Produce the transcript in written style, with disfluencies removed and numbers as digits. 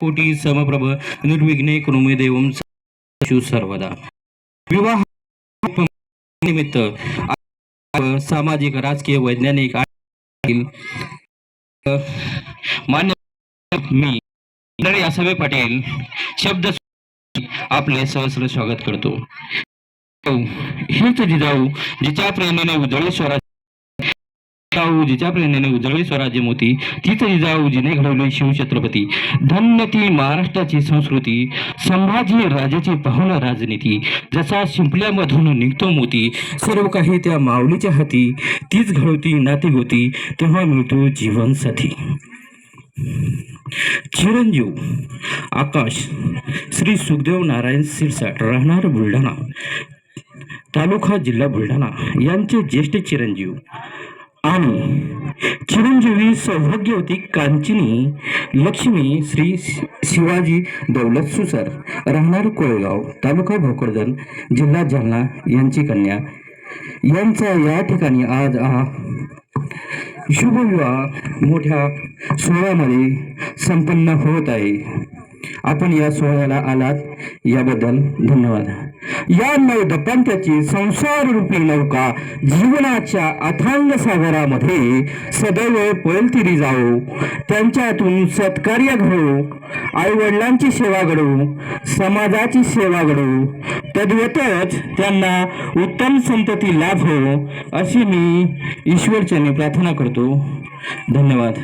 कोटी समप्रभ निर्विघ्ने कुरुमे देवम सर्वदा. विवाह निमित्त सामाजिक, राजकीय, वैज्ञानिक आणि मान्य मी नरे आसावे पाटील शब्द आपले सहस्र स्वागत करतो. हीच जिजाऊ जिच्या प्रेरणेने उजळी स्वराज्य, जिच्या प्रेरणेने उजळी स्वराज्य मोती, तीच जिजाऊ जिने घडवली शिवछत्रपती. धन्य ती महाराष्ट्राची संस्कृती, संभाजी राजाची पाहुण राजनीती. जसा शिंपल्यामधून निघतो मोती, सर्व काही त्या माऊलीच्या हाती. तीच घडवती नाती होती, तेव्हा मिळतो जीवन साथी. चिरंजीव आकाश श्री सुखदेव नारायण सिरसाट, राहणार बुलढाणा तालुका, जिल्हा बुलढाणा यांचे ज्येष्ठ चिरंजीव आणि चिरंजीवी सौभाग्यवती कांचिनी लक्ष्मी श्री शिवाजी दौलत सुसर, राहणार कोळेगाव तालुका भोकरदन, जिल्हा जालना यांची कन्या. यांचा या ठिकाणी आज शुभविवाह मोठ्या सोहळ्यामध्ये संपन्न होत आहे. आपण या सोहळ्याला आलात याबद्दल धन्यवाद. या नऊ दंपत्याची संसार रूपी नौका जीवनाच्या अथांग सागरामध्ये सदैव पळतीरी जाओ. त्यांच्यातून सत्कार्य घडो, आई वडिलांची सेवा घडो, समाजाची सेवा घडो, तद्वतच त्यांना उत्तम संतती लाभो, अशी मी ईश्वरचरणी प्रार्थना करतो. धन्यवाद.